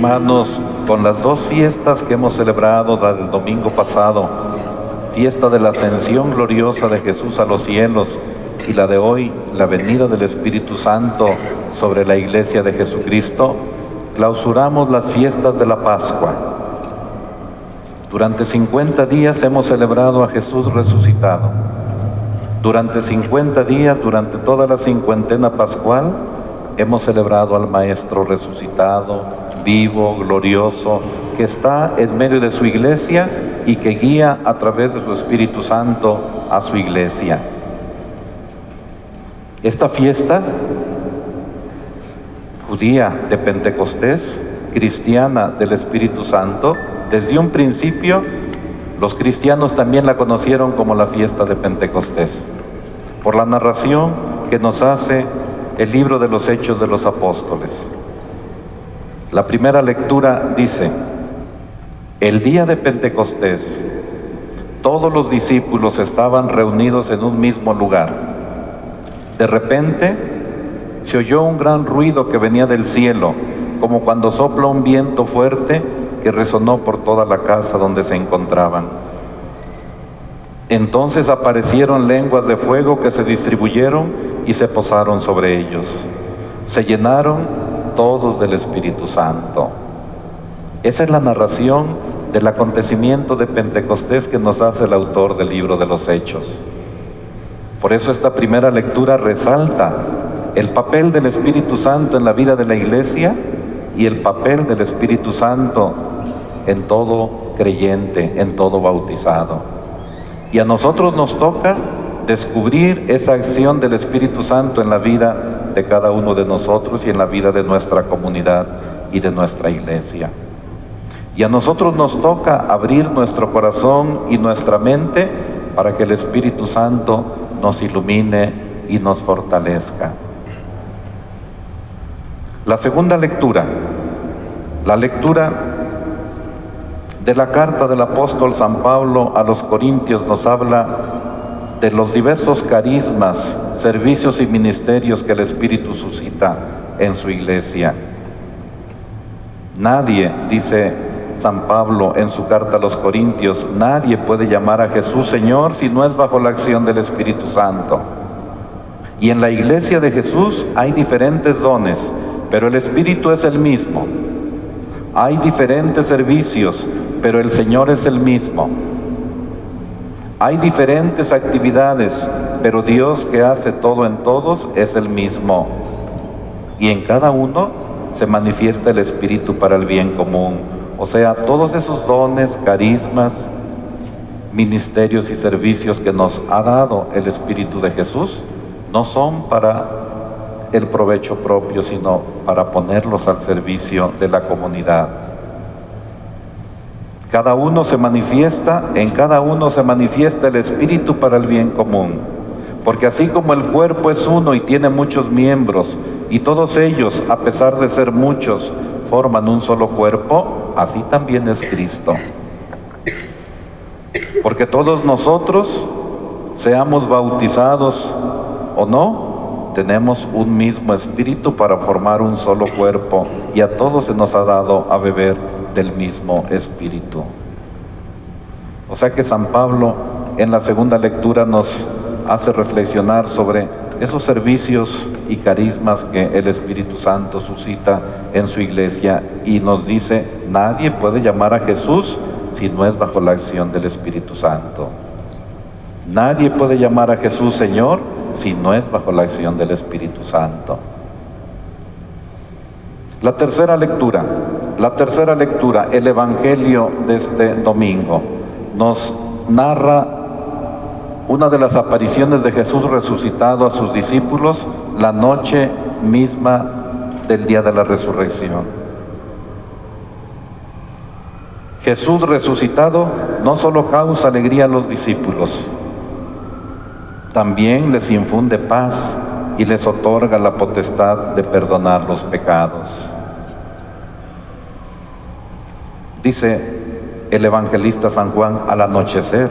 hermanos, con las dos fiestas que hemos celebrado, la del domingo pasado, fiesta de la ascensión gloriosa de Jesús a los cielos, y la de hoy, la venida del Espíritu Santo sobre la Iglesia de Jesucristo, clausuramos las fiestas de la Pascua. Durante 50 días hemos celebrado a Jesús resucitado. Durante 50 días, durante toda la cincuentena pascual, hemos celebrado al Maestro resucitado, vivo, glorioso, que está en medio de su Iglesia y que guía a través de su Espíritu Santo a su Iglesia. Esta fiesta judía de Pentecostés, cristiana del Espíritu Santo, desde un principio los cristianos también la conocieron como la fiesta de Pentecostés, por la narración que nos hace el libro de los Hechos de los Apóstoles. La primera lectura dice: el día de Pentecostés, todos los discípulos estaban reunidos en un mismo lugar. De repente, se oyó un gran ruido que venía del cielo, como cuando sopla un viento fuerte que resonó por toda la casa donde se encontraban. Entonces aparecieron lenguas de fuego que se distribuyeron y se posaron sobre ellos. Se llenaron todos del Espíritu Santo. Esa es la narración del acontecimiento de Pentecostés que nos hace el autor del libro de los Hechos. Por eso esta primera lectura resalta el papel del Espíritu Santo en la vida de la Iglesia y el papel del Espíritu Santo en todo creyente, en todo bautizado. Y a nosotros nos toca descubrir esa acción del Espíritu Santo en la vida de cada uno de nosotros y en la vida de nuestra comunidad y de nuestra Iglesia. Y a nosotros nos toca abrir nuestro corazón y nuestra mente para que el Espíritu Santo nos ilumine y nos fortalezca. La segunda lectura, la lectura de la carta del apóstol San Pablo a los Corintios, nos habla de los diversos carismas, servicios y ministerios que el Espíritu suscita en su Iglesia. Nadie, dice San Pablo en su carta a los Corintios, nadie puede llamar a Jesús Señor si no es bajo la acción del Espíritu Santo. Y en la Iglesia de Jesús hay diferentes dones, pero el Espíritu es el mismo. Hay diferentes servicios, pero el Señor es el mismo. Hay diferentes actividades, pero Dios, que hace todo en todos, es el mismo. Y en cada uno se manifiesta el Espíritu para el bien común. O sea, todos esos dones, carismas, ministerios y servicios que nos ha dado el Espíritu de Jesús, no son para el provecho propio, sino para ponerlos al servicio de la comunidad. Cada uno se manifiesta, en cada uno se manifiesta el Espíritu para el bien común. Porque así como el cuerpo es uno y tiene muchos miembros, y todos ellos, a pesar de ser muchos, forman un solo cuerpo, así también es Cristo. Porque todos nosotros, seamos bautizados o no, tenemos un mismo espíritu para formar un solo cuerpo, y a todos se nos ha dado a beber del mismo espíritu. O sea que San Pablo en la segunda lectura nos hace reflexionar sobre esos servicios y carismas que el Espíritu Santo suscita en su Iglesia, y nos dice: nadie puede llamar a Jesús si no es bajo la acción del Espíritu Santo. Nadie puede llamar a Jesús Señor si no es bajo la acción del Espíritu Santo. La tercera lectura, el Evangelio de este domingo, nos narra una de las apariciones de Jesús resucitado a sus discípulos la noche misma del día de la resurrección. Jesús resucitado no solo causa alegría a los discípulos, también les infunde paz y les otorga la potestad de perdonar los pecados. Dice el evangelista San Juan: al anochecer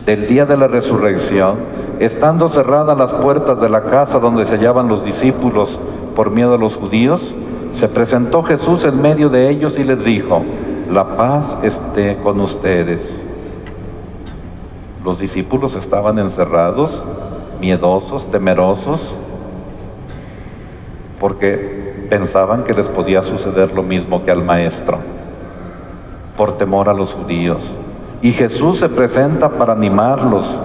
del día de la resurrección, estando cerradas las puertas de la casa donde se hallaban los discípulos por miedo a los judíos, se presentó Jesús en medio de ellos y les dijo: la paz esté con ustedes. Los discípulos estaban encerrados, miedosos, temerosos, porque pensaban que les podía suceder lo mismo que al Maestro, por temor a los judíos. Y Jesús se presenta para animarlos,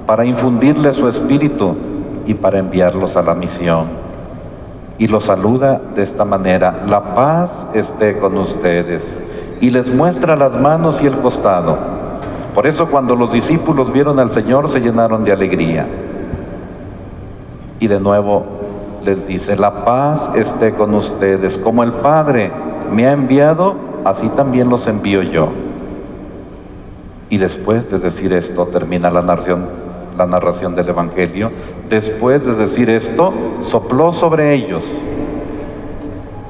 para infundirles su espíritu y para enviarlos a la misión. Y los saluda de esta manera: la paz esté con ustedes. Y les muestra las manos y el costado. Por eso cuando los discípulos vieron al Señor se llenaron de alegría. Y de nuevo les dice: la paz esté con ustedes. Como el Padre me ha enviado, así también los envío yo. Y después de decir esto, termina la narración del Evangelio. Después de decir esto, sopló sobre ellos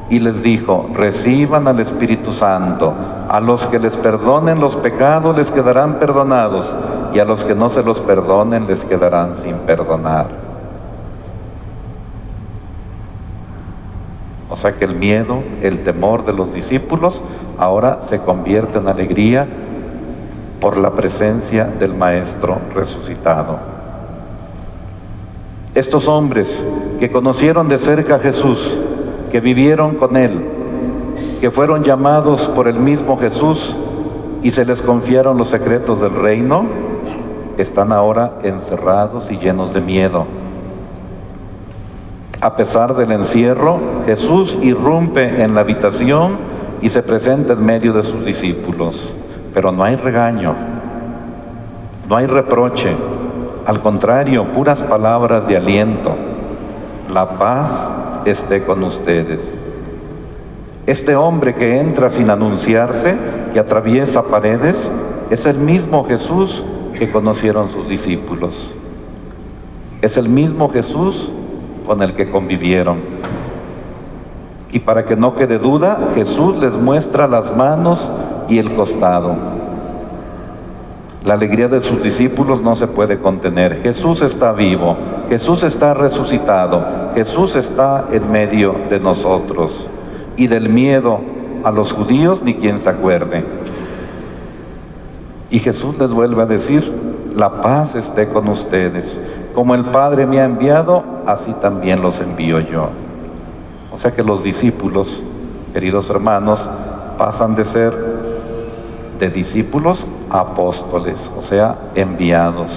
y les dijo: reciban al Espíritu Santo. A los que les perdonen los pecados les quedarán perdonados, y a los que no se los perdonen les quedarán sin perdonar. O sea que el miedo, el temor de los discípulos ahora se convierte en alegría por la presencia del Maestro resucitado. Estos hombres que conocieron de cerca a Jesús, que vivieron con Él, que fueron llamados por el mismo Jesús y se les confiaron los secretos del reino, están ahora encerrados y llenos de miedo. A pesar del encierro, Jesús irrumpe en la habitación y se presenta en medio de sus discípulos. Pero no hay regaño, no hay reproche, al contrario, puras palabras de aliento. La paz esté con ustedes. Este hombre que entra sin anunciarse, que atraviesa paredes, es el mismo Jesús que conocieron sus discípulos. Es el mismo Jesús con el que convivieron. Y para que no quede duda, Jesús les muestra las manos y el costado. La alegría de sus discípulos no se puede contener. Jesús está vivo, Jesús está resucitado, Jesús está en medio de nosotros. Y del miedo a los judíos ni quien se acuerde. Y Jesús les vuelve a decir: la paz esté con ustedes. Como el Padre me ha enviado, así también los envío yo. O sea que los discípulos, queridos hermanos, pasan de ser de discípulos a apóstoles, o sea, enviados.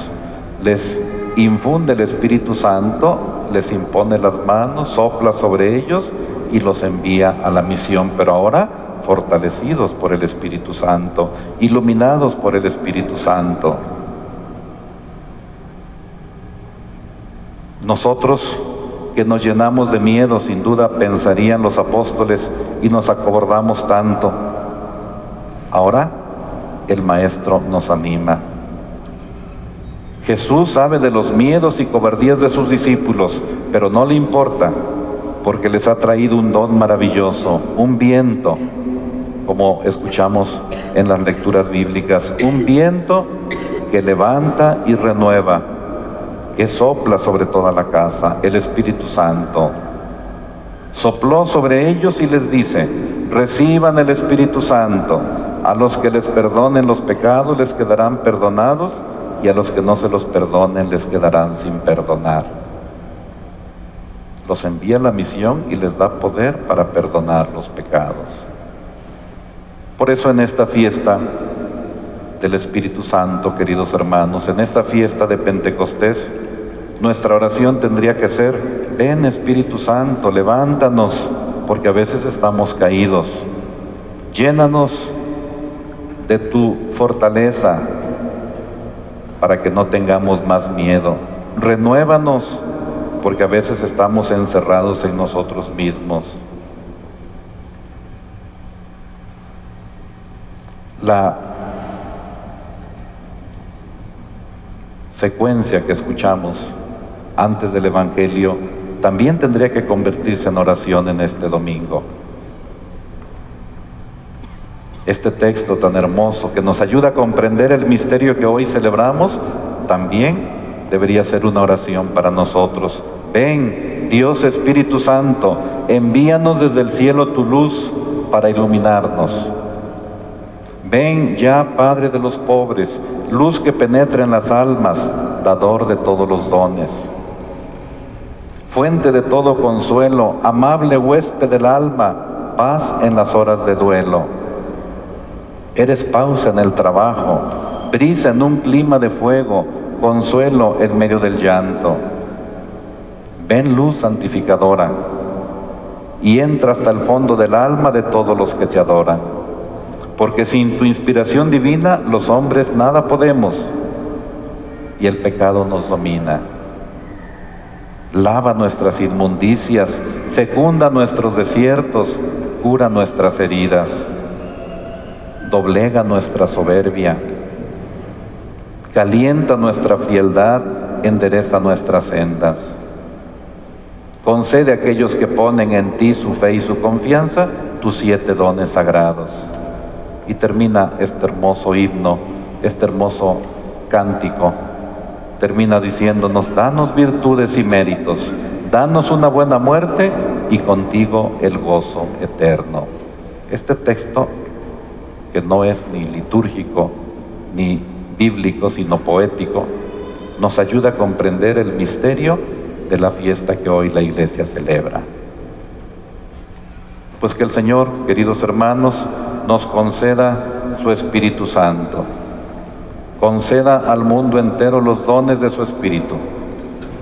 Les infunde el Espíritu Santo, les impone las manos, sopla sobre ellos y los envía a la misión, pero ahora fortalecidos por el Espíritu Santo, iluminados por el Espíritu Santo. Nosotros que nos llenamos de miedo, sin duda pensarían los apóstoles, y nos acobardamos tanto. Ahora el Maestro nos anima. Jesús sabe de los miedos y cobardías de sus discípulos, pero no le importa, porque les ha traído un don maravilloso, un viento, como escuchamos en las lecturas bíblicas, un viento que levanta y renueva, que sopla sobre toda la casa, el Espíritu Santo. Sopló sobre ellos y les dice: reciban el Espíritu Santo. A los que les perdonen los pecados les quedarán perdonados, y a los que no se los perdonen les quedarán sin perdonar. Los envía a la misión y les da poder para perdonar los pecados. Por eso en esta fiesta del Espíritu Santo, queridos hermanos, en esta fiesta de Pentecostés, nuestra oración tendría que ser: ven Espíritu Santo, levántanos, porque a veces estamos caídos. Llénanos de tu fortaleza para que no tengamos más miedo. Renuévanos, porque a veces estamos encerrados en nosotros mismos. La secuencia que escuchamos antes del Evangelio también tendría que convertirse en oración en este domingo. Este texto tan hermoso que nos ayuda a comprender el misterio que hoy celebramos, también debería ser una oración para nosotros Ven, Dios Espíritu Santo, envíanos desde el cielo tu luz para iluminarnos. Ven ya, Padre de los pobres, luz que penetra en las almas, dador de todos los dones. Fuente de todo consuelo, amable huésped del alma, paz en las horas de duelo. Eres pausa en el trabajo, brisa en un clima de fuego, consuelo en medio del llanto. Ven, luz santificadora, y entra hasta el fondo del alma de todos los que te adoran. Porque sin tu inspiración divina, los hombres nada podemos, y el pecado nos domina. Lava nuestras inmundicias, fecunda nuestros desiertos, cura nuestras heridas, doblega nuestra soberbia, calienta nuestra frialdad, endereza nuestras sendas. Concede a aquellos que ponen en ti su fe y su confianza, tus 7 dones sagrados. Y termina este hermoso himno, este hermoso cántico, termina diciéndonos: danos virtudes y méritos, danos una buena muerte y contigo el gozo eterno. Este texto, que no es ni litúrgico ni bíblico, sino poético, nos ayuda a comprender el misterio de la fiesta que hoy la Iglesia celebra. Pues que el Señor, queridos hermanos, nos conceda su Espíritu Santo, conceda al mundo entero los dones de su Espíritu,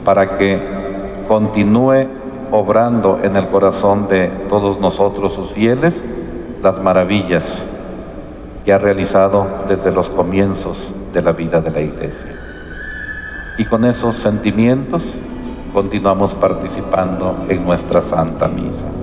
para que continúe obrando en el corazón de todos nosotros, sus fieles, las maravillas que ha realizado desde los comienzos de la vida de la Iglesia. Y con esos sentimientos continuamos participando en nuestra Santa Misa.